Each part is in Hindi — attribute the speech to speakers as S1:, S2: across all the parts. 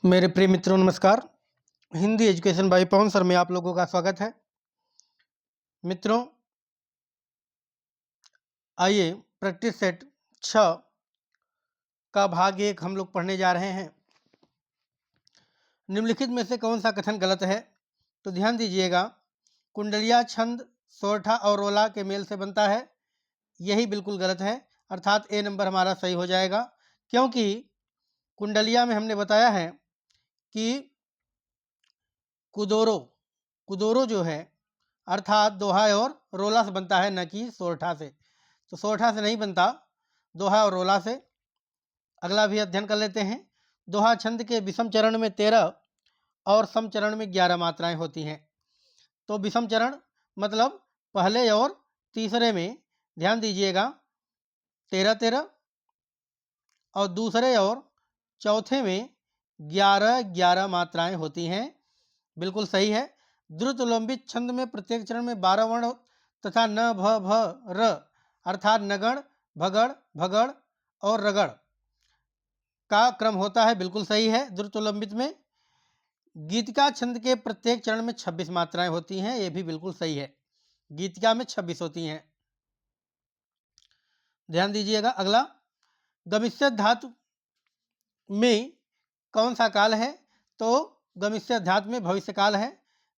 S1: मेरे प्रिय मित्रों नमस्कार। Hindi education by Pawan sir में आप लोगों का स्वागत है। मित्रों आइए प्रैक्टिस सेट 6 का भाग 1 हम लोग पढ़ने जा रहे हैं। निम्नलिखित में से कौन सा कथन गलत है? तो ध्यान दीजिएगा। कुंडलिया छंद सोरठा और रोला के मेल से बनता है, यही बिल्कुल गलत है, अर्थात ए नंबर हमारा सही हो जाएगा। क्योंकि कुंडलिया में हमने बताया है कि कुदोरो कुदोरो जो है अर्थात दोहा और रोला से बनता है, न कि सोरठा से। तो सोरठा से नहीं बनता, दोहा और रोला से। अगला भी अध्ययन कर लेते हैं। दोहा छंद के विषम चरण में 13 और सम चरण में 11 मात्राएं होती हैं। तो विषम चरण मतलब पहले और तीसरे में ध्यान दीजिएगा 13-13 और दूसरे और चौथे में 11-11 मात्राएं होती हैं, बिल्कुल सही है। द्रुत लंबित छंद में प्रत्येक चरण में 12 वर्ण तथा न भ भ र अर्थात नगण भगड़ भगड़ और रगड़ का क्रम होता है, बिल्कुल सही है। द्रुत लंबित में गीतिका छंद के प्रत्येक चरण में 26 मात्राएं होती हैं, यह भी बिल्कुल सही है। गीतिका में 26 होती हैं। ध्यान दीजिएगा। अगला गमिष्यत धातु में कौन सा काल है? तो गमिष्यत धातु में भविष्य काल है।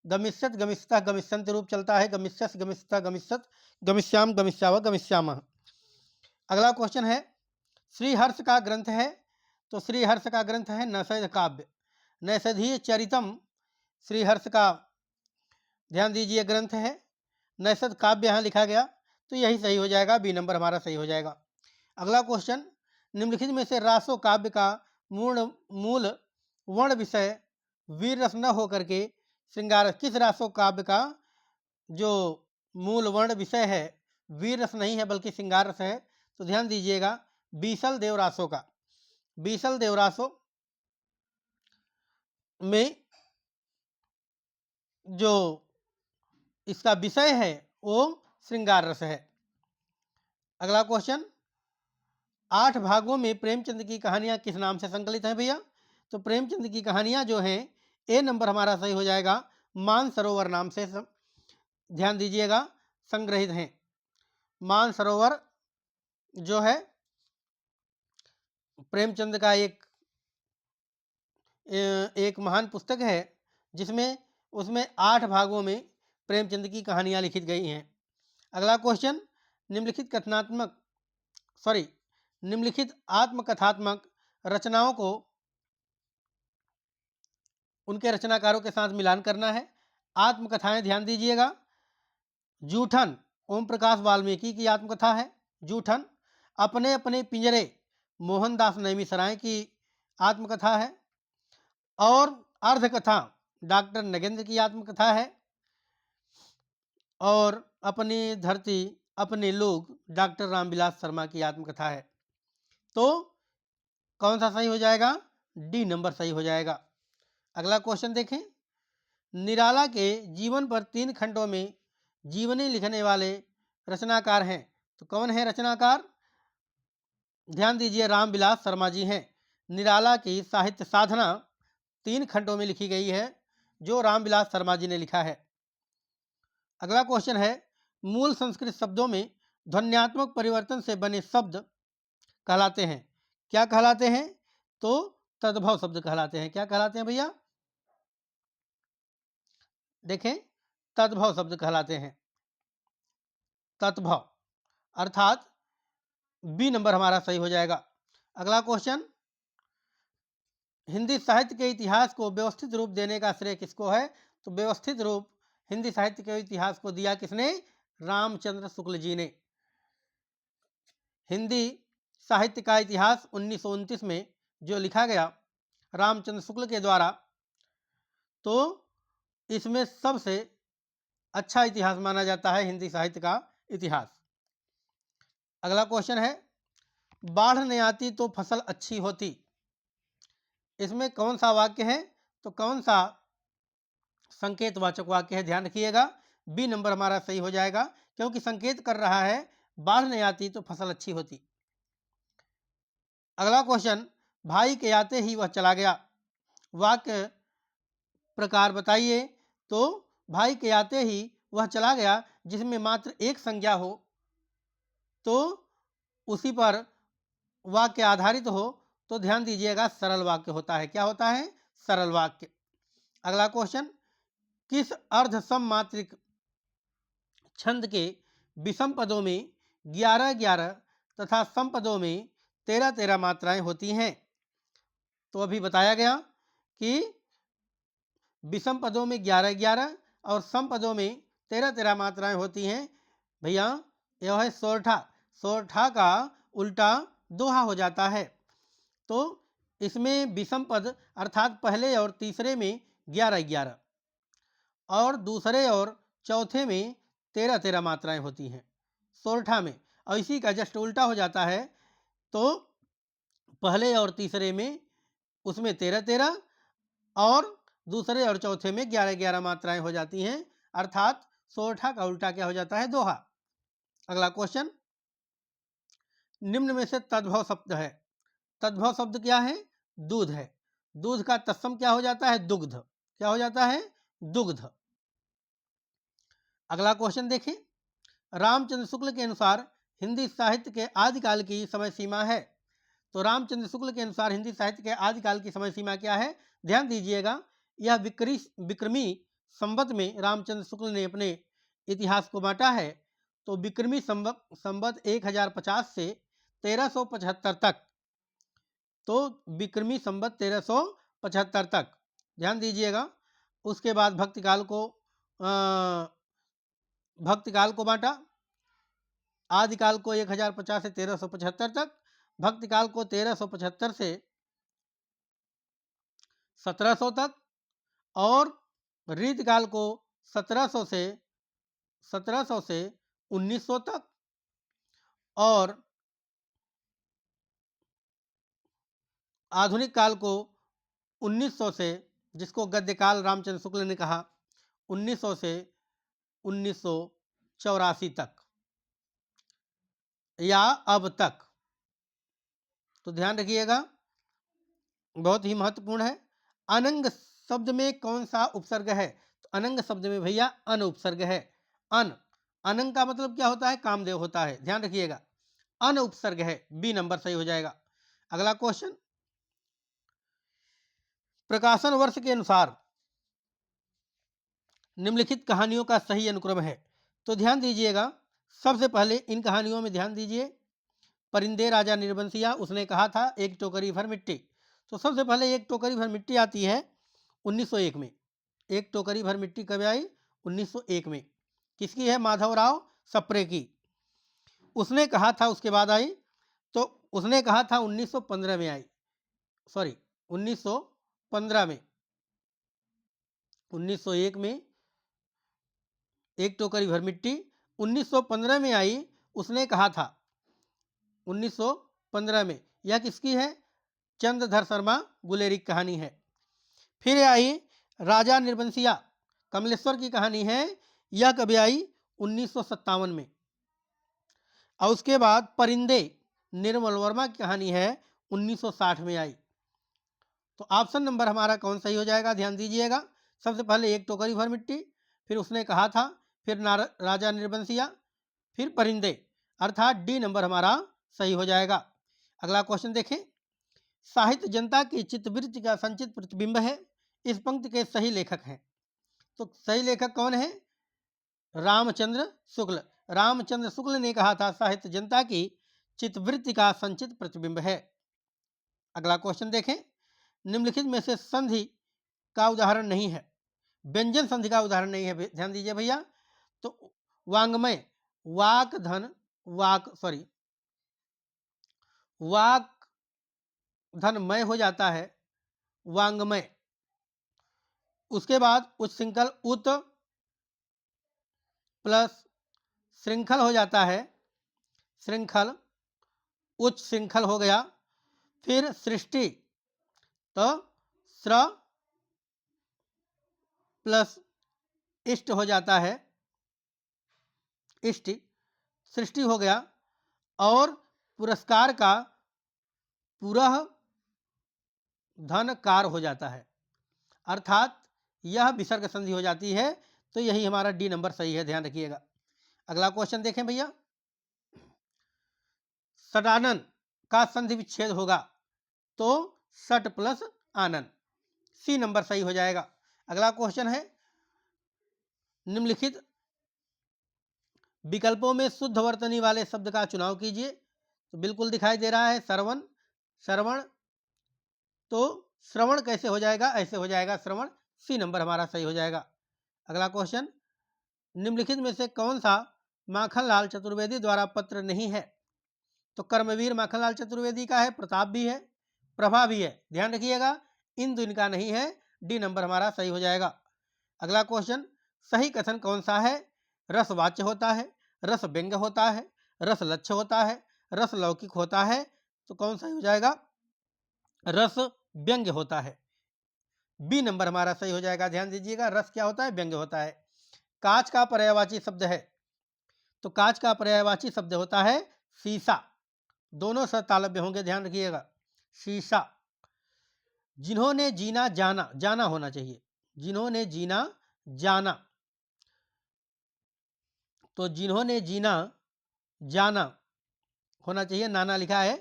S1: गमिष्यत गमिष्यता गमिष्यंत रूप चलता है। गमिष्यस गमिष्यता गमिष्यत गमिष्याम गमिष्याव गमिष्यामः। अगला क्वेश्चन है श्रीहर्ष का ग्रंथ है, तो श्रीहर्ष का ग्रंथ है नैषध काव्य। नैषधीय चरितम श्रीहर्ष का ध्यान दीजिए ग्रंथ है। नैषध काव्य यहाँ लिखा गया, तो यही सही हो जाएगा, बी नंबर हमारा सही हो जाएगा। अगला क्वेश्चन निम्नलिखित में से रासो काव्य का मूल वर्ण विषय वीर रस न होकर के श्रृंगार, किस रासो काव्य का जो मूल वर्ण विषय है वीर रस नहीं है बल्कि श्रृंगार रस है? तो ध्यान दीजिएगा बीसल देवरासो का। बीसल देवरासो में जो इसका विषय है वो श्रृंगार रस है। अगला क्वेश्चन 8 भागों में प्रेमचंद की कहानियां किस नाम से संकलित हैं भैया? तो प्रेमचंद की कहानियां जो हैं ए नंबर हमारा सही हो जाएगा, मानसरोवर नाम से ध्यान दीजिएगा संग्रहित हैं। मानसरोवर जो है प्रेमचंद का एक महान पुस्तक है जिसमें उसमें 8 भागों में प्रेमचंद की कहानियां लिखित गई हैं। अगला क्वेश्चन निम्नलिखित आत्मकथात्मक रचनाओं को उनके रचनाकारों के साथ मिलान करना है। आत्मकथाएं ध्यान दीजिएगा। जूठन ओम प्रकाश वाल्मीकि की आत्मकथा है। जूठन अपने अपने पिंजरे मोहनदास नैमिषराय की आत्मकथा है। और अर्धकथा डॉक्टर नगेंद्र की आत्मकथा है। और अपनी धरती अपने लोग डॉक्टर रामविलास शर्मा की आत्मकथा है। तो कौन सा सही हो जाएगा? डी नंबर सही हो जाएगा। अगला क्वेश्चन देखें। निराला के जीवन पर 3 खंडों में जीवनी लिखने वाले रचनाकार हैं, तो कौन है रचनाकार? ध्यान दीजिए रामविलास शर्मा जी हैं। निराला की साहित्य साधना 3 खंडों में लिखी गई है, जो रामविलास शर्मा जी ने लिखा है। अगला क्वेश्चन है मूल संस्कृत शब्दों में ध्वन्यात्मक परिवर्तन से बने शब्द कहलाते हैं, क्या कहलाते हैं? तो तद्भव शब्द कहलाते हैं। क्या कहलाते हैं भैया? देखें तद्भव शब्द कहलाते हैं। तद्भव अर्थात बी नंबर हमारा सही हो जाएगा। अगला क्वेश्चन हिंदी साहित्य के इतिहास को व्यवस्थित रूप देने का श्रेय किसको है? तो व्यवस्थित रूप हिंदी साहित्य के इतिहास को दिया किसने? रामचंद्र शुक्ल जी ने। हिंदी साहित्य का इतिहास 1929 में जो लिखा गया रामचंद्र शुक्ल के द्वारा, तो इसमें सबसे अच्छा इतिहास माना जाता है हिंदी साहित्य का इतिहास। अगला क्वेश्चन है बाढ़ नहीं आती तो फसल अच्छी होती, इसमें कौन सा वाक्य है? तो कौन सा संकेतवाचक वाक्य है? ध्यान रखिएगा बी नंबर हमारा सही हो जाएगा, क्योंकि संकेत कर रहा है बाढ़ नहीं आती तो फसल अच्छी होती। अगला क्वेश्चन भाई के आते ही वह चला गया, वाक्य प्रकार बताइए। तो भाई के आते ही वह चला गया, जिसमें मात्र एक संज्ञा हो तो उसी पर वाक्य आधारित हो तो ध्यान दीजिएगा सरल वाक्य होता है। क्या होता है? सरल वाक्य। अगला क्वेश्चन, किस अर्ध सममात्रिक छंद के विषम पदों में 11-11 तथा सम पदों में 13-13 मात्राएं होती हैं? तो अभी बताया गया कि विषम पदों में 11-11 और सम पदों में 13-13 मात्राएं होती हैं। भैया यह है सोरठा। सोरठा का उल्टा दोहा हो जाता है। तो इसमें विषम पद अर्थात पहले और तीसरे में 11-11 और दूसरे और चौथे में 13-13 मात्राएं होती हैं सोरठा में, और इसी का जस्ट उल्टा हो जाता है। तो पहले और तीसरे में उसमें 13-13 और दूसरे और चौथे में 11-11 मात्राएं हो जाती हैं, अर्थात सोरठा का उल्टा क्या हो जाता है? दोहा। अगला क्वेश्चन, निम्न में से तद्भव शब्द है। तद्भव शब्द क्या है? दूध है। दूध का तत्सम क्या हो जाता है? दुग्ध। क्या हो जाता है? दुग्ध। अगला क्वेश्चन देखें, रामचंद्र शुक्ल के अनुसार हिंदी साहित्य के आदिकाल की समय सीमा है। तो रामचंद्र शुक्ल के अनुसार हिंदी साहित्य के आदिकाल की समय सीमा क्या है? ध्यान दीजिएगा, यह विक्रमी संवत में रामचंद्र शुक्ल ने अपने इतिहास को बांटा है। तो विक्रमी संवत 1050 से 1375 तक, तो विक्रमी संवत 1375 तक ध्यान दीजिएगा। उसके बाद भक्तिकाल को बांटा। आदिकाल को 1050 से 1375 तक, भक्तिकाल को 1375 से 1700 तक, और रीतकाल को 1700 से 1900 तक, और आधुनिक काल को 1900 से, जिसको गद्यकाल रामचंद्र शुक्ल ने कहा, 1900 से 1984 तक या अब तक। तो ध्यान रखिएगा, बहुत ही महत्वपूर्ण है। अनंग शब्द में कौन सा उपसर्ग है? तो अनंग शब्द में भैया अन उपसर्ग है। अन, अनंग का मतलब क्या होता है? कामदेव होता है। ध्यान रखिएगा, अन उपसर्ग है। बी नंबर सही हो जाएगा। अगला क्वेश्चन, प्रकाशन वर्ष के अनुसार निम्नलिखित कहानियों का सही अनुक्रम है। तो ध्यान दीजिएगा, सबसे पहले इन कहानियों में ध्यान दीजिए। परिंदे राजा निर्बंसिया, उसने कहा था एक टोकरी भर मिट्टी। तो सबसे पहले एक टोकरी भर मिट्टी आती है 1901 में। एक टोकरी भर मिट्टी कब आई? 1901 में। किसकी है? माधवराव सप्रे की। उसने कहा था उसके बाद आई, तो उसने कहा था 1915 में आई, सॉरी 1915 में। 1901 में एक टोकरी भर मिट्टी 1915 में आई, उसने कहा था 1915 में। यह किसकी है? चंद्रधर शर्मा गुलेरी की कहानी है। फिर आई राजा निर्बंसिया, कमलेश्वर की कहानी है। यह कभी आई? 1957 में। और उसके बाद परिंदे निर्मल वर्मा की कहानी है, 1960 में आई। तो ऑप्शन नंबर हमारा कौन सही हो जाएगा? ध्यान दीजिएगा, सबसे पहले एक टोकरी भर मिट्टी, फिर उसने कहा था, फिर राजा निर्बंसिया, फिर परिंदे, अर्थात डी नंबर हमारा सही हो जाएगा। अगला क्वेश्चन देखें, साहित्य जनता की चित्तवृत्ति का संचित प्रतिबिंब है। इस पंक्ति के सही लेखक हैं। तो सही लेखक कौन है? रामचंद्र शुक्ल। रामचंद्र शुक्ल ने कहा था साहित्य जनता की चित्तवृत्ति का संचित प्रतिबिंब है। अगला क्वेश्चन देखें, निम्नलिखित में से संधि का उदाहरण नहीं है। व्यंजन संधि का उदाहरण नहीं है। ध्यान दीजिए भैया, तो वांग्मय, वाक धन मय हो जाता है, वांग्मय। उसके बाद उच्छृंखल, उत प्लस श्रृंखल हो जाता है, श्रृंखल, उच्च श्रृंखल हो गया। फिर सृष्टि, तो स्र प्लस इष्ट हो जाता है, इष्टि, सृष्टि हो गया। और पुरस्कार का पुरः धनकार हो जाता है। अर्थात यह विसर्ग संधि हो जाती है। तो यही हमारा डी नंबर सही है, ध्यान रखिएगा। अगला क्वेश्चन देखें भैया, सटानन का संधि विच्छेद होगा तो सट प्लस आनन, सी नंबर सही हो जाएगा। अगला क्वेश्चन है, निम्नलिखित विकल्पों में शुद्ध वर्तनी वाले शब्द का चुनाव कीजिए। तो बिल्कुल दिखाई दे रहा है श्रवण, श्रवण, तो श्रवण कैसे हो जाएगा, ऐसे हो जाएगा श्रवण, सी नंबर हमारा सही हो जाएगा। अगला क्वेश्चन, निम्नलिखित में से कौन सा माखनलाल चतुर्वेदी द्वारा पत्र नहीं है। तो कर्मवीर माखनलाल चतुर्वेदी का है, प्रताप भी है, प्रभा भी है, ध्यान रखिएगा इन दो इनका नहीं है, डी नंबर हमारा सही हो जाएगा। अगला क्वेश्चन, सही कथन कौन सा है। रसवाच्य होता है, रस व्यंग्य होता है, रस लक्ष्य होता है, रस लौकिक होता है। तो कौन सा हो जाएगा, रस व्यंग्य होता है, बी नंबर हमारा सही हो जाएगा। ध्यान दीजिएगा, रस क्या होता है, व्यंग्य होता है। कांच का पर्यायवाची शब्द है, तो कांच का पर्यायवाची शब्द होता है शीशा, दोनों तालव्य होंगे, ध्यान रखिएगा। शीशा, जिन्होंने जीना जाना, जाना होना चाहिए, जिन्होंने जीना जाना, तो जिन्होंने जीना जाना होना चाहिए, नाना लिखा है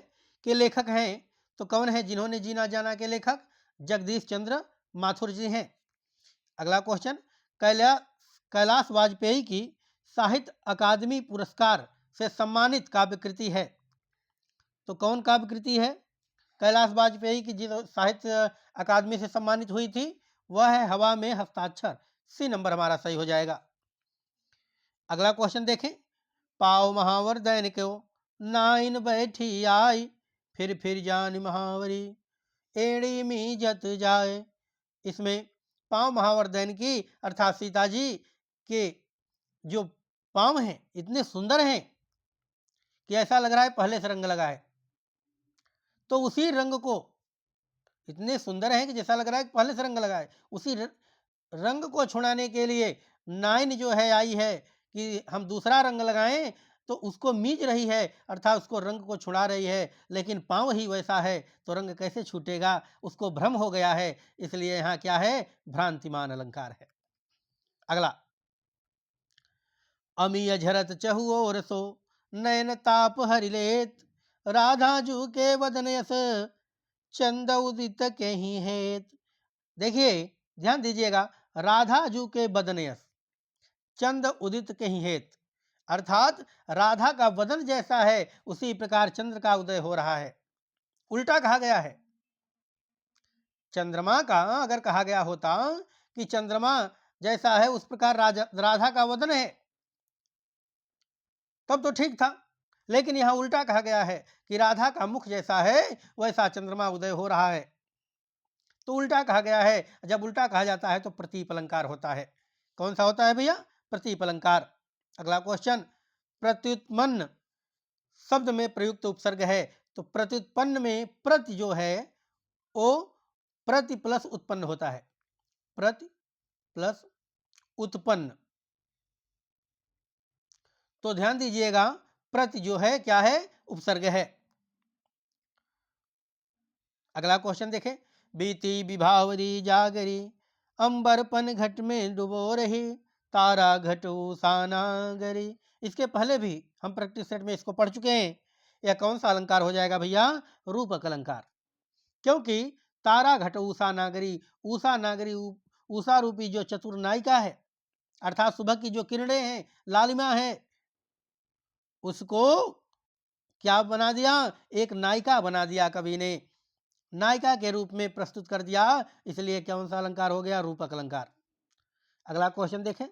S1: कि लेखक हैं। तो कौन है जिन्होंने जीना जाना के लेखक, जगदीश चंद्र माथुर जी हैं। अगला क्वेश्चन, कैलाश वाजपेयी की साहित्य अकादमी पुरस्कार से सम्मानित काव्य कृति है। तो कौन काव्य कृति है, कैलाश वाजपेयी की जिस साहित्य अकादमी से सम्मानित हुई थी वह है हवा में हस्ताक्षर, सी नंबर हमारा सही हो जाएगा। अगला क्वेश्चन देखें, पाव महावर दैनिक नाइन बैठी आई, फिर जान महावरी एड़ी मी जत जाए। इसमें पांव महावर दैनिकी अर्थात सीता जी के जो पांव हैं इतने सुंदर हैं कि ऐसा लग रहा है पहले से रंग लगा है। तो उसी रंग को, इतने सुंदर हैं कि जैसा लग रहा है पहले से रंग लगा है, उसी रंग को छुड़ाने के लिए नाइन जो है आई है कि हम दूसरा रंग लगाएं, तो उसको मीज रही है अर्थात उसको रंग को छुड़ा रही है, लेकिन पांव ही वैसा है तो रंग कैसे छूटेगा, उसको भ्रम हो गया है, इसलिए यहाँ क्या है, भ्रांतिमान अलंकार है। अगला, अमीय झरत चहु और सो नयन ताप हरिलेत, राधा जू के वदन यस चंद उदित के ही हेत। देखिए ध्यान दीजिएगा, राधा जू के बदन यस चंद उदित के ही हेत, अर्थात राधा का वदन जैसा है उसी प्रकार चंद्र का उदय हो रहा है। उल्टा कहा गया है, चंद्रमा का अगर कहा गया होता कि चंद्रमा जैसा है उस प्रकार राधा का वदन है तब तो ठीक था, लेकिन यहां उल्टा कहा गया है कि राधा का मुख जैसा है वैसा चंद्रमा उदय हो रहा है। तो उल्टा कहा गया है, जब उल्टा कहा जाता है तो प्रतीप अलंकार होता है। कौन सा होता है भैया, प्रतीप अलंकार। अगला क्वेश्चन, प्रत्युत्पन्न शब्द में प्रयुक्त उपसर्ग है। तो प्रत्युत्पन्न में प्रति जो है वो प्रति प्लस उत्पन्न होता है, प्रति प्लस उत्पन्न। तो ध्यान दीजिएगा, प्रति जो है क्या है, उपसर्ग है। अगला क्वेश्चन देखें, बीती विभावरी जागरी अंबरपन घट में डुबो रही, तारा घट उसानागरी। इसके पहले भी हम प्रैक्टिस सेट में इसको पढ़ चुके हैं। यह कौन सा अलंकार हो जाएगा भैया, रूपक अलंकार, क्योंकि तारा घट उषा नागरी, उषा नागरी उषा रूपी जो चतुर नायिका है अर्थात सुबह की जो किरणें हैं, लालिमा है, उसको क्या बना दिया, एक नायिका बना दिया कवि ने, नायिका के रूप में प्रस्तुत कर दिया, इसलिए कौन सा अलंकार हो गया, रूपक अलंकार। अगला क्वेश्चन देखें,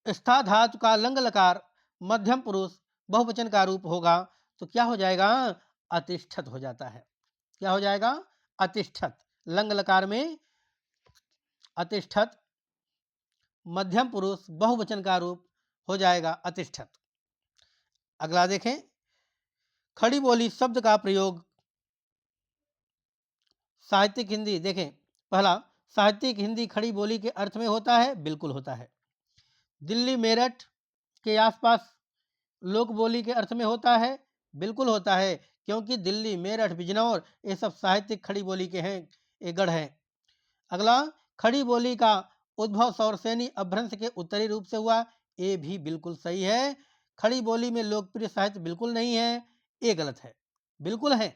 S1: स्था धातु का लंग लकार मध्यम पुरुष बहुवचन का रूप होगा तो क्या हो जाएगा, अतिष्ठत हो जाता है। क्या हो जाएगा, अतिष्ठत। लंग लकार में अतिष्ठत, मध्यम पुरुष बहुवचन का रूप हो जाएगा अतिष्ठत। अगला देखें, खड़ी बोली शब्द का प्रयोग साहित्यिक हिंदी, देखें पहला, साहित्यिक हिंदी खड़ी बोली के अर्थ में होता है, बिल्कुल होता है। दिल्ली मेरठ के आसपास लोक बोली के अर्थ में होता है, बिल्कुल होता है, क्योंकि दिल्ली मेरठ बिजनौर ये सब साहित्यिक खड़ी बोली के हैं, ये गढ़ हैं। अगला, खड़ी बोली का उद्भव सौरसेनी अपभ्रंश के उत्तरी रूप से हुआ, ये भी बिल्कुल सही है। खड़ी बोली में लोकप्रिय साहित्य बिल्कुल नहीं है, ये गलत है। बिल्कुल है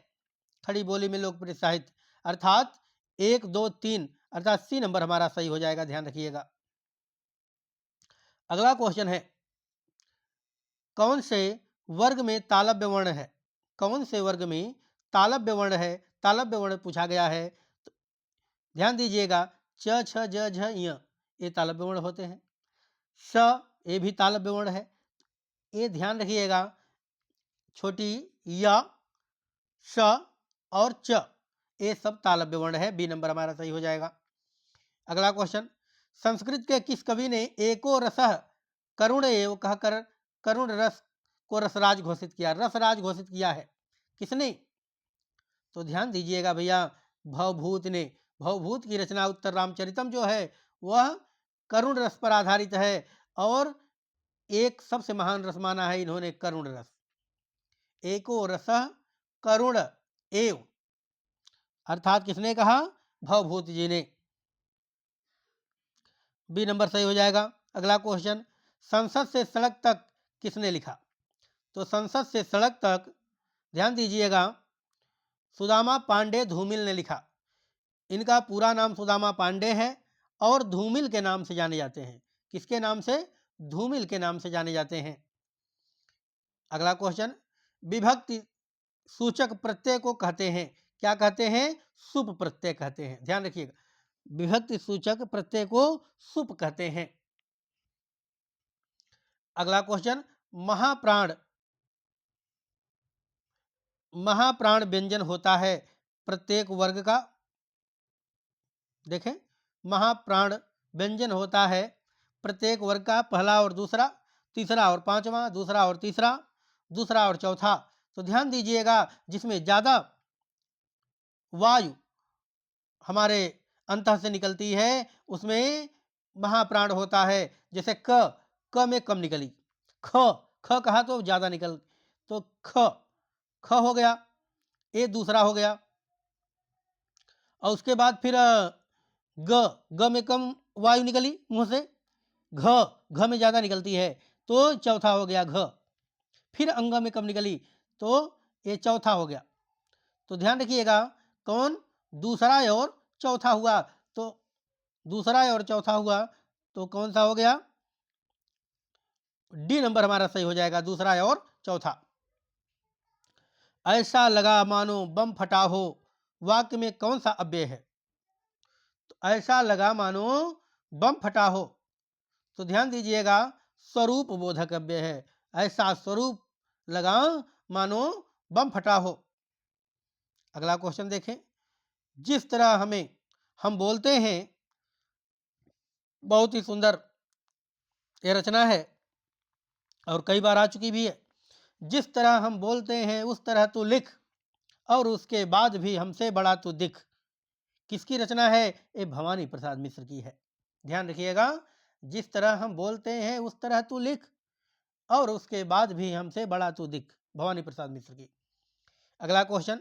S1: खड़ी बोली में लोकप्रिय साहित्य, अर्थात 1, 2, 3 अर्थात सी नंबर हमारा सही हो जाएगा, ध्यान रखिएगा। अगला क्वेश्चन है, कौन से वर्ग में तालव्य वर्ण है? कौन से वर्ग में तालव्य वर्ण है? तालव्य वर्ण पूछा गया है, तो ध्यान दीजिएगा, च, छ, ज, झ, य ये तालव्य वर्ण होते हैं। स ये भी तालव्य वर्ण है, ये ध्यान रखिएगा। छोटी य, श और च ये सब तालव्य वर्ण है, बी नंबर हमारा सही हो जाएगा। अगला क्वेश्चन, संस्कृत के किस कवि ने एको रसः करुण एव कहकर करुण रस को रसराज घोषित किया? रसराज घोषित किया है किसने? तो ध्यान दीजिएगा भैया, भवभूत ने। भवभूत की रचना उत्तर रामचरितम जो है वह करुण रस पर आधारित है, और एक सबसे महान रस माना है इन्होंने करुण रस। एको रसः करुण एव अर्थात किसने कहा? भवभूत जी ने, बी नंबर सही हो जाएगा। अगला क्वेश्चन, संसद से सड़क तक किसने लिखा? तो संसद से सड़क तक ध्यान दीजिएगा, सुदामा पांडे धूमिल ने लिखा। इनका पूरा नाम सुदामा पांडे है और धूमिल के नाम से जाने जाते हैं। किसके नाम से? धूमिल के नाम से जाने जाते हैं। अगला क्वेश्चन, विभक्ति सूचक प्रत्यय को कहते हैं, क्या कहते हैं? सुप प्रत्यय कहते हैं, ध्यान रखिएगा। विभक्ति सूचक प्रत्यय को सुप कहते हैं। अगला क्वेश्चन, महाप्राण महाप्राण व्यंजन होता है प्रत्येक वर्ग का। देखें, महाप्राण व्यंजन होता है प्रत्येक वर्ग का, पहला और दूसरा, तीसरा और पांचवा, दूसरा और तीसरा, दूसरा और चौथा। तो ध्यान दीजिएगा, जिसमें ज़्यादा वायु हमारे अंतः से निकलती है उसमें महाप्राण होता है। जैसे क में कम निकली, ख ख कहा तो ज़्यादा निकल, तो ख हो गया, ये दूसरा हो गया। और उसके बाद फिर ग में कम वायु निकली मुंह से, घ में ज़्यादा निकलती है तो चौथा हो गया घ। फिर अंग में कम निकली तो ये चौथा हो गया। तो ध्यान रखिएगा, कौन? दूसरा और चौथा हुआ, तो दूसरा और चौथा हुआ तो कौन सा हो गया? डी नंबर हमारा सही हो जाएगा, दूसरा और चौथा। ऐसा लगा मानो बम फटा हो, वाक्य में कौन सा अव्यय है? तो ऐसा लगा मानो बम फटा हो, तो ध्यान दीजिएगा, स्वरूप बोधक अव्यय है। ऐसा स्वरूप लगा मानो बम फटा हो। अगला क्वेश्चन देखें, जिस तरह हम बोलते हैं, बहुत ही सुंदर ये रचना है और कई बार आ चुकी भी है। जिस तरह हम बोलते हैं उस तरह तू लिख, और उसके बाद भी हमसे बड़ा तू दिख। किसकी रचना है? ये भवानी प्रसाद मिश्र की है, ध्यान रखिएगा। जिस तरह हम बोलते हैं उस तरह तू लिख, और उसके बाद भी हमसे बड़ा तू दिख, भवानी प्रसाद मिश्र की। अगला क्वेश्चन,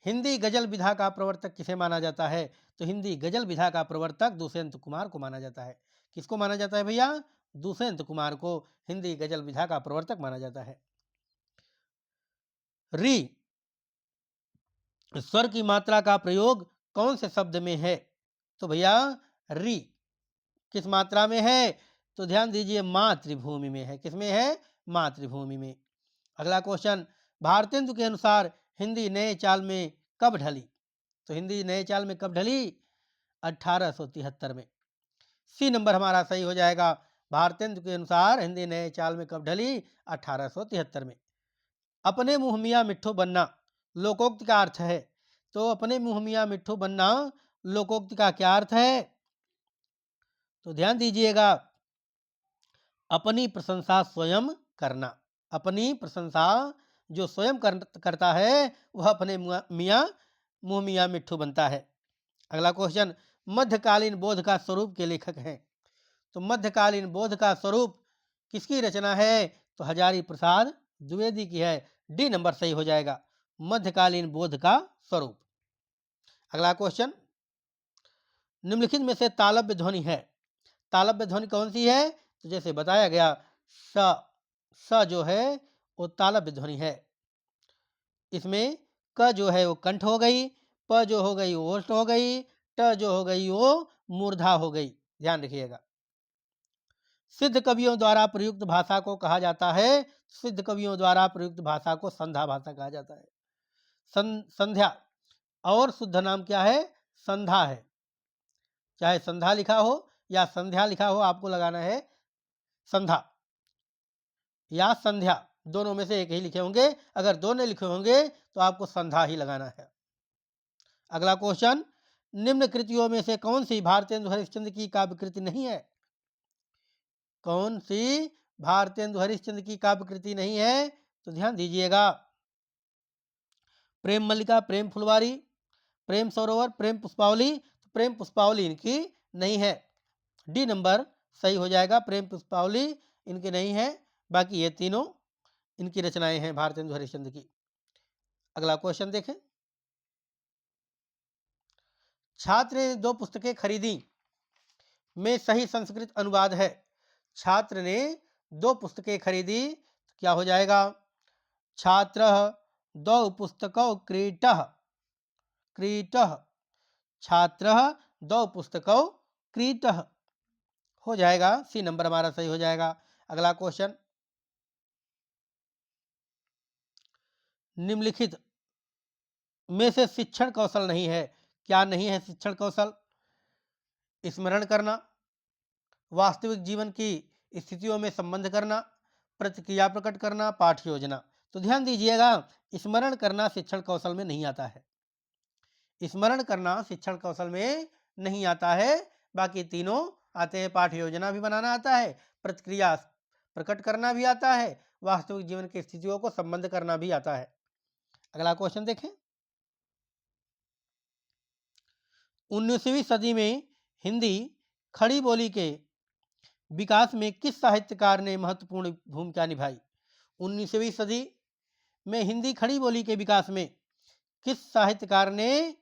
S1: हिंदी गजल विधा का प्रवर्तक किसे माना जाता है? तो हिंदी गजल विधा का प्रवर्तक दुष्यंत कुमार को माना जाता है। किसको माना जाता है भैया? दुष्यंत कुमार को हिंदी गजल विधा का प्रवर्तक माना जाता है। री स्वर की मात्रा का प्रयोग कौन से शब्द में है? तो भैया री किस मात्रा में है? तो ध्यान दीजिए, मातृभूमि में है। किसमें है? मातृभूमि में। अगला क्वेश्चन, भारतेंदु के अनुसार हिंदी नए चाल में कब ढली? तो हिंदी नए चाल में कब ढली? 1873 में। सी नंबर हमारा सही हो जाएगा। भारतेंदु के अनुसार हिंदी नए चाल में कब ढली? 1873 में। अपने मुँह मियाँ मिट्ठू बनना लोकोक्ति का अर्थ है, तो अपने मुँह मियाँ मिट्ठू बनना लोकोक्ति का क्या अर्थ है? तो ध्यान दीजिएगा, अपनी प्रशंसा स्वयं करना। अपनी प्रशंसा जो स्वयं करता है वह अपने मुँह मियाँ मिट्ठू बनता है। अगला क्वेश्चन, मध्यकालीन बोध का स्वरूप के लेखक हैं? तो मध्यकालीन बोध का स्वरूप किसकी रचना है? तो हजारी प्रसाद द्विवेदी की है। डी नंबर सही हो जाएगा, मध्यकालीन बोध का स्वरूप। अगला क्वेश्चन, निम्नलिखित में से तालव्य ध्वनि है। तालव्य ध्वनि कौन सी है? तो जैसे बताया गया स जो है वो तालव्य ध्वनि है। इसमें क जो है वो कंठ हो गई, प जो हो गई वो ओष्ठ हो गई, ट जो हो गई वो मूर्धा हो गई। ध्यान रखिएगा। सिद्ध कवियों द्वारा प्रयुक्त भाषा को कहा जाता है, सिद्ध कवियों द्वारा प्रयुक्त भाषा को संध्या भाषा कहा जाता है। संध्या और शुद्ध नाम क्या है? संध्या है। चाहे संध्या लिखा हो या संध्या लिखा हो, आपको लगाना है संध्या या संध्या, दोनों में से एक ही लिखे होंगे। अगर दोनों लिखे होंगे तो आपको संध्या ही लगाना है। अगला क्वेश्चन, निम्न कृतियों में से कौन सी भारतेंदु हरिश्चंद्र की काव्य कृति नहीं है? कौन सी भारतेंदु हरिश्चंद्र की काव्य कृति नहीं है? तो ध्यान दीजिएगा। प्रेम मल्लिका, प्रेम फुलवारी, प्रेम सरोवर, प्रेम पुष्पावली। तो प्रेम पुष्पावली इनकी नहीं है। डी नंबर सही हो जाएगा। प्रेम पुष्पावली इनकी नहीं है। बाकी ये तीनों इनकी रचनाएं हैं भारतेंदु हरिश्चंद्र की। अगला क्वेश्चन देखें। छात्र ने 2 पुस्तकें खरीदी में सही संस्कृत अनुवाद है। छात्र ने 2 पुस्तकें खरीदी, तो क्या हो जाएगा? छात्र 2 पुस्तकों क्रीटः, क्रीटः, छात्र 2 पुस्तकों क्रीटः हो जाएगा। सी नंबर हमारा सही हो जाएगा। अगला क्वेश्चन, निम्नलिखित में से शिक्षण कौशल नहीं है। क्या नहीं है शिक्षण कौशल? स्मरण करना, वास्तविक जीवन की स्थितियों में संबंध करना, प्रतिक्रिया प्रकट करना, पाठ योजना। तो ध्यान दीजिएगा, स्मरण करना शिक्षण कौशल में नहीं आता है। स्मरण करना शिक्षण कौशल में नहीं आता है। बाकी तीनों आते हैं। पाठ योजना भी बनाना आता है, प्रतिक्रिया प्रकट करना भी आता है, वास्तविक जीवन की स्थितियों को संबंध करना भी आता है। अगला क्वेश्चन देखें। 19वीं सदी में हिंदी खड़ी बोली के विकास में किस साहित्यकार ने महत्वपूर्ण भूमिका निभाई? 19वीं सदी में हिंदी खड़ी बोली के विकास में किस साहित्यकार ने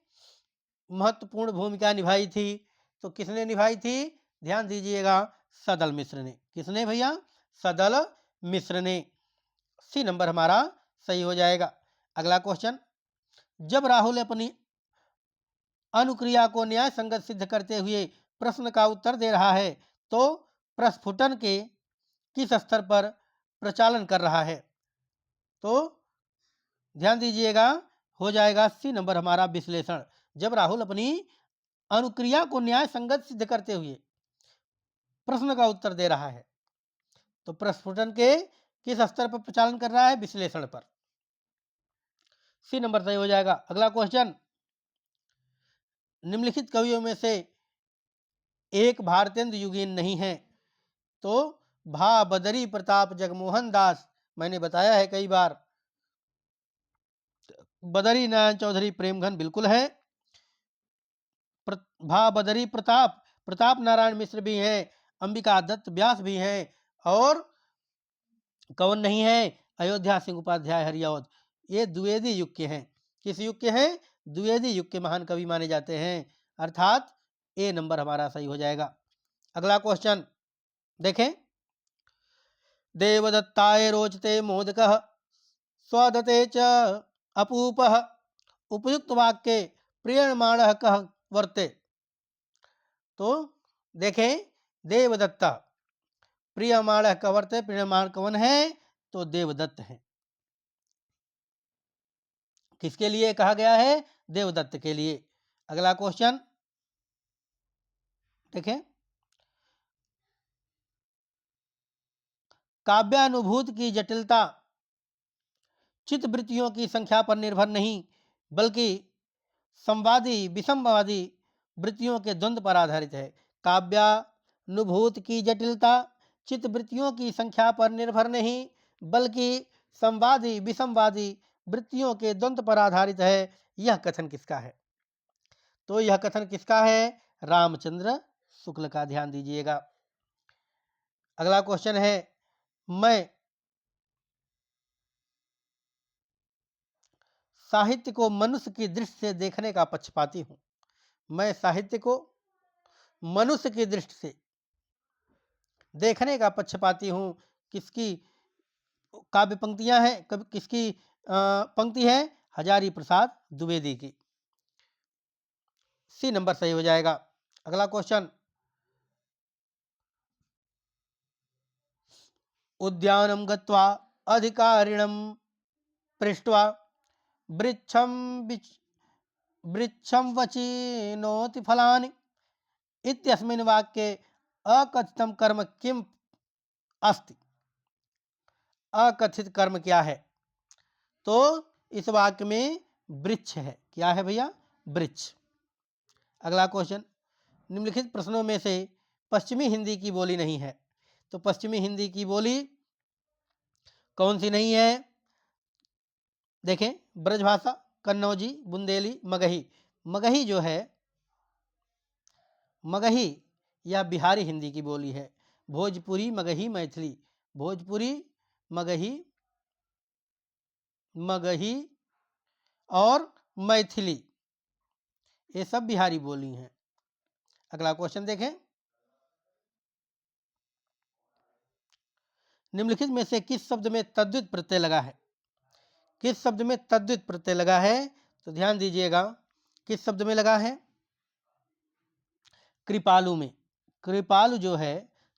S1: महत्वपूर्ण भूमिका निभाई थी? तो किसने निभाई थी? ध्यान दीजिएगा, सदल मिश्र ने। किसने भैया? सदल मिश्र ने। सी नंबर हमारा सही हो जाएगा। अगला क्वेश्चन, जब राहुल अपनी अनुक्रिया को न्याय संगत सिद्ध करते हुए प्रश्न का उत्तर दे रहा है तो प्रस्फुटन के किस स्तर पर प्रचालन कर रहा है? तो ध्यान दीजिएगा, हो जाएगा सी नंबर हमारा विश्लेषण। जब राहुल अपनी अनुक्रिया को न्याय संगत सिद्ध करते हुए प्रश्न का उत्तर दे रहा है तो प्रस्फुटन के किस स्तर पर प्रचालन कर रहा है? विश्लेषण पर। सी नंबर सही हो जाएगा। अगला क्वेश्चन, निम्नलिखित कवियों में से एक भारतेंदु युगीन नहीं है। तो भा बदरी प्रताप जगमोहन दास, मैंने बताया है कई बार। बदरी नारायण चौधरी प्रेमघन बिल्कुल है। भा बदरी प्रताप, प्रताप नारायण मिश्र भी हैं, अंबिका दत्त व्यास भी हैं, और कौन नहीं है? अयोध्या सिंह उपाध्याय हरिऔध। ये द्विवेदी युग के हैं। किस युग के हैं? द्विवेदी युग के महान कवि माने जाते हैं। अर्थात ए नंबर हमारा सही हो जाएगा। अगला क्वेश्चन देखें। देवदत्ताय रोचते मोदकः स्वदते च अपूपः उपयुक्त वाक्य प्रियमाणः कः वर्ते? तो देखें, देवदत्ता प्रियमाणः कः वर्ते, प्रियमाण कौन है? तो देवदत्त है। किसके लिए कहा गया है? देवदत्त के लिए। अगला क्वेश्चन देखें। काव्यानुभूत की जटिलता चित्तवृत्तियों की संख्या पर निर्भर नहीं बल्कि संवादी विसंवादी वृत्तियों के द्वंद्व पर आधारित है। काव्यानुभूत की जटिलता चित्तवृत्तियों की संख्या पर निर्भर नहीं बल्कि संवादी विसंवादी वृत्तियों के द्वंद्व पर आधारित है। यह कथन किसका है? तो यह कथन किसका है? रामचंद्र शुक्ल का। ध्यान दीजिएगा। अगला क्वेश्चन है, मैं साहित्य को मनुष्य की दृष्टि से देखने का पक्षपाती हूं। मैं साहित्य को मनुष्य की दृष्टि से देखने का पक्षपाती हूं। किसकी काव्य पंक्तियां हैं, किसकी पंक्ति है? हजारी प्रसाद द्विवेदी की। सी नंबर सही हो जाएगा। अगला क्वेश्चन, उद्यानम गत्वा अधिकारिणम पृष्ट्वा वृक्षम वृक्षम वचिनोति फलानि इत्यस्मिन् वाक्ये अकथितम कर्म किम अस्ति? अकथित कर्म क्या है? तो इस वाक्य में वृक्ष है। क्या है भैया? वृक्ष। अगला क्वेश्चन, निम्नलिखित प्रश्नों में से पश्चिमी हिंदी की बोली नहीं है। तो पश्चिमी हिंदी की बोली कौन सी नहीं है? देखें, ब्रजभाषा, कन्नौजी, बुंदेली, मगही। मगही जो है, मगही या बिहारी हिंदी की बोली है। भोजपुरी, मगही, मैथिली। भोजपुरी, मगही, मगही और मैथिली, ये सब बिहारी बोली हैं। अगला क्वेश्चन देखें, निम्नलिखित में से किस शब्द में तद्वित प्रत्यय लगा है? किस शब्द में तद्वित प्रत्यय लगा है? तो ध्यान दीजिएगा, किस शब्द में लगा है? कृपालु में। कृपालु जो है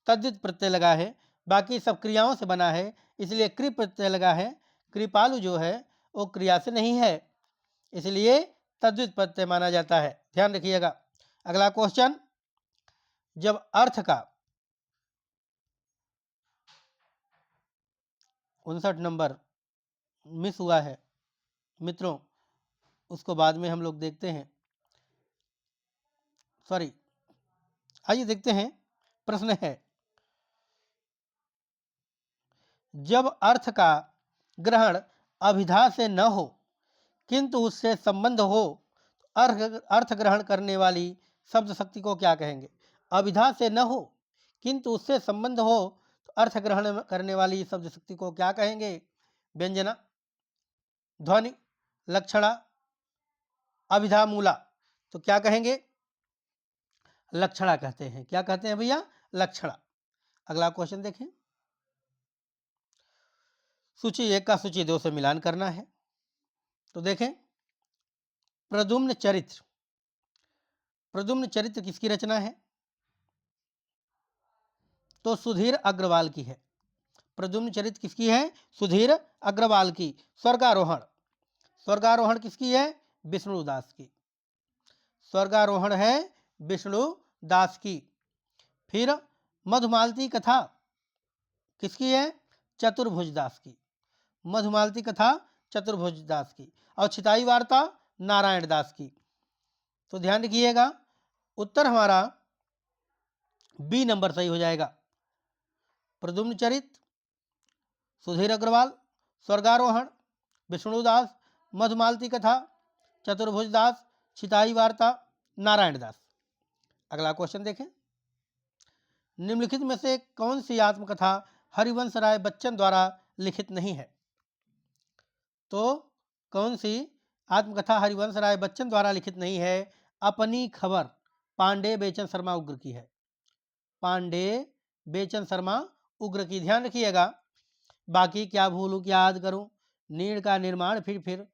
S1: तद्वित प्रत्यय लगा है, बाकी सब क्रियाओं से बना है, इसलिए कृ प्रत्यय लगा है। कृपालु जो है वो क्रिया से नहीं है, इसलिए तद्वित प्रत्यय माना जाता है। ध्यान रखिएगा। अगला क्वेश्चन, जब अर्थ का 59 नंबर मिस हुआ है मित्रों, उसको बाद में हम लोग देखते हैं। सॉरी, आइए देखते हैं। प्रश्न है, जब अर्थ का ग्रहण अभिधा से न हो किंतु उससे संबंध हो, अर्थ ग्रहण करने वाली शब्द शक्ति को क्या कहेंगे? अभिधा से न हो किंतु उससे संबंध हो तो अर्थ ग्रहण करने वाली शब्द शक्ति को क्या कहेंगे? व्यंजना, ध्वनि, लक्षणा, अभिधा, मूला। तो क्या कहेंगे? लक्षणा कहते हैं। क्या कहते हैं भैया? लक्षणा। अगला क्वेश्चन देखें, सूची 1 का सूची 2 से मिलान करना है। तो देखें, प्रद्युम्न चरित्र। प्रद्युम्न चरित्र किसकी रचना है? तो सुधीर अग्रवाल की है। प्रद्युम्न चरित्र किसकी है? सुधीर अग्रवाल की। स्वर्गारोहण, स्वर्गारोहण किसकी है? विष्णु दास की। स्वर्गारोहण है विष्णु दास की। फिर मधुमालती कथा किसकी है? चतुर्भुज दास की। मधुमालती कथा चतुर्भुज दास की। और छिताई वार्ता नारायण दास की। तो ध्यान रखिएगा, उत्तर हमारा बी नंबर सही हो जाएगा। प्रद्युम्न चरित्र, सुधीर अग्रवाल, स्वर्गारोहण, विष्णुदास, मधुमालती कथा, चतुर्भुज दास, छिताई वार्ता, नारायण दास। अगला क्वेश्चन देखें, निम्नलिखित में से कौन सी आत्मकथा हरिवंश राय बच्चन द्वारा लिखित नहीं है? तो कौन सी आत्मकथा हरिवंश राय बच्चन द्वारा लिखित नहीं है? अपनी खबर पांडे बेचन शर्मा उग्र की है। पांडे बेचन शर्मा उग्र की। ध्यान रखिएगा, बाकी क्या भूलूं क्या याद करूं, नीड़ का निर्माण, फिर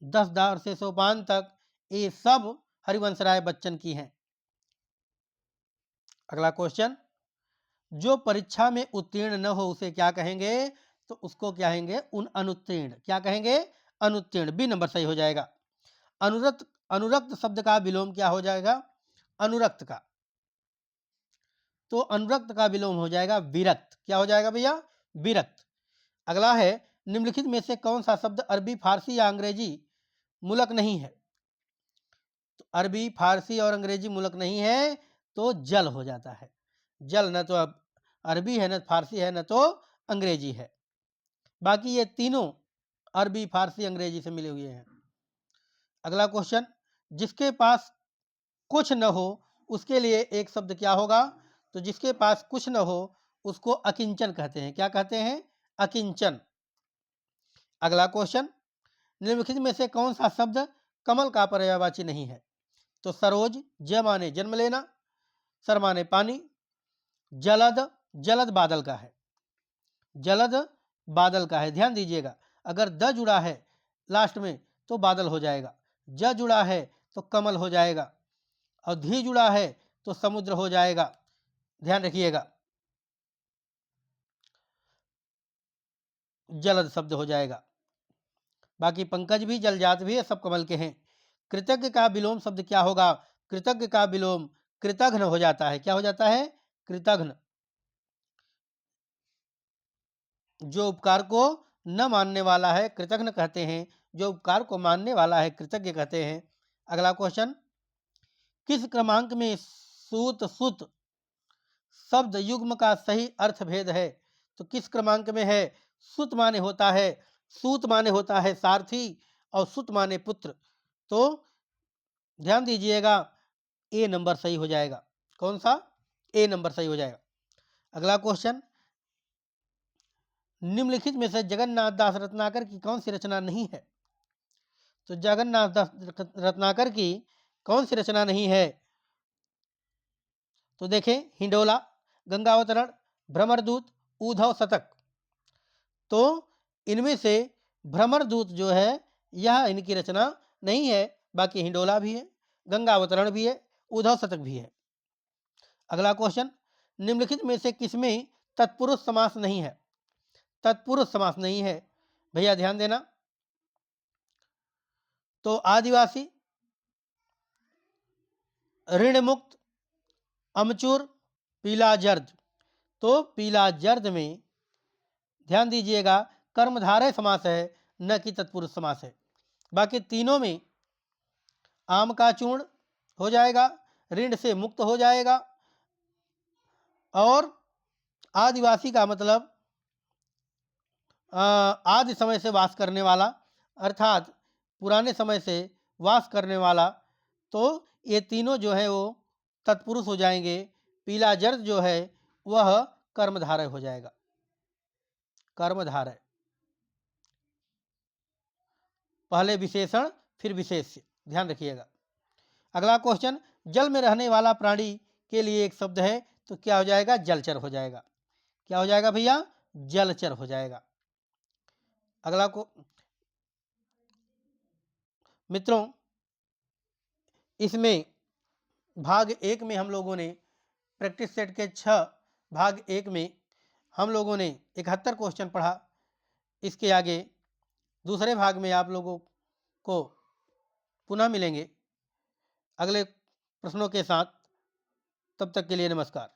S1: 10 दार से सोपान तक, ये सब हरिवंश राय बच्चन की हैं। अगला क्वेश्चन, जो परीक्षा में उत्तीर्ण न हो उसे क्या कहेंगे? तो उसको क्या कहेंगे? अनुत्तीर्ण। क्या कहेंगे? अनुत्तीर्ण। बी नंबर सही हो जाएगा। अनुरक्त, अनुरक्त शब्द का विलोम क्या हो जाएगा? अनुरक्त का। तो अनुरक्त का विलोम हो जाएगा विरक्त। क्या हो जाएगा भैया? विरक्त। अगला है, निम्नलिखित में से कौन सा शब्द अरबी, फारसी या अंग्रेजी मूलक नहीं है? तो अरबी, फारसी और अंग्रेजी मूलक नहीं है, तो जल हो जाता है। जल न तो अब अरबी है, न फारसी है, न तो अंग्रेजी है। बाकी ये तीनों अरबी, फारसी, अंग्रेजी से मिले हुए हैं। अगला क्वेश्चन, जिसके पास कुछ न हो उसके लिए एक शब्द क्या होगा? तो जिसके पास कुछ न हो उसको अकिंचन कहते हैं। क्या कहते हैं? अकिंचन। अगला क्वेश्चन, निम्नलिखित में से कौन सा शब्द कमल का पर्यायवाची नहीं है? तो सरोज, जय माने जन्म लेना, सर माने पानी। जलद, जलद बादल का है, जलद बादल का है। ध्यान दीजिएगा, अगर द जुड़ा है लास्ट में तो बादल हो जाएगा, ज जुड़ा है तो कमल हो जाएगा, और धी जुड़ा है तो समुद्र हो जाएगा। ध्यान रखिएगा, जलद शब्द हो जाएगा। बाकी पंकज भी, जलजात भी, ये सब कमल के हैं। कृतज्ञ का विलोम शब्द क्या होगा? कृतज्ञ का विलोम कृतघ्न हो जाता है। क्या हो जाता है? कृतघ्न। जो उपकार को न मानने वाला है कृतघ्न कहते हैं, जो उपकार को मानने वाला है कृतज्ञ कहते हैं। अगला क्वेश्चन, किस क्रमांक में सूत सुत शब्द युग्म का सही अर्थ भेद है? तो किस क्रमांक में है? सुत माने होता है, सूत माने होता है सारथी, और सुत माने पुत्र। तो ध्यान दीजिएगा, ए नंबर सही हो जाएगा। कौन सा? ए नंबर सही हो जाएगा। अगला क्वेश्चन, निम्नलिखित में से जगन्नाथ दास रत्नाकर की कौन सी रचना नहीं है? तो जगन्नाथ दास रत्नाकर की कौन सी रचना नहीं है? तो देखें, हिंडोला, गंगावतरण, भ्रमरदूत, उद्धव शतक। तो इनमें से भ्रमरदूत जो है यह इनकी रचना नहीं है, बाकी हिंडोला भी है, गंगावतरण भी है, उद्धव शतक भी है। अगला क्वेश्चन, निम्नलिखित में से किसमें तत्पुरुष समास नहीं है? तत्पुरुष समास नहीं है, भैया ध्यान देना। तो आदिवासी, ऋण मुक्त, अमचूर, पीला जर्द। तो पीला जर्द में ध्यान दीजिएगा कर्मधारय समास है, न कि तत्पुरुष समास है। बाकी तीनों में आम का चूर्ण हो जाएगा, ऋण से मुक्त हो जाएगा, और आदिवासी का मतलब आदि समय से वास करने वाला, अर्थात पुराने समय से वास करने वाला। तो ये तीनों जो है वो तत्पुरुष हो जाएंगे। पीला जर्द जो है वह कर्मधारय हो जाएगा, कर्मधारय। पहले विशेषण फिर विशेष्य, ध्यान रखिएगा। अगला क्वेश्चन, जल में रहने वाला प्राणी के लिए एक शब्द है, तो क्या हो जाएगा? जलचर हो जाएगा। क्या हो जाएगा भैया? जलचर हो जाएगा। अगला को मित्रों, इसमें भाग 1 में हम लोगों ने प्रैक्टिस सेट के 6 भाग 1 में हम लोगों ने 71 क्वेश्चन पढ़ा। इसके आगे दूसरे भाग में आप लोगों को पुनः मिलेंगे अगले प्रश्नों के साथ। तब तक के लिए नमस्कार।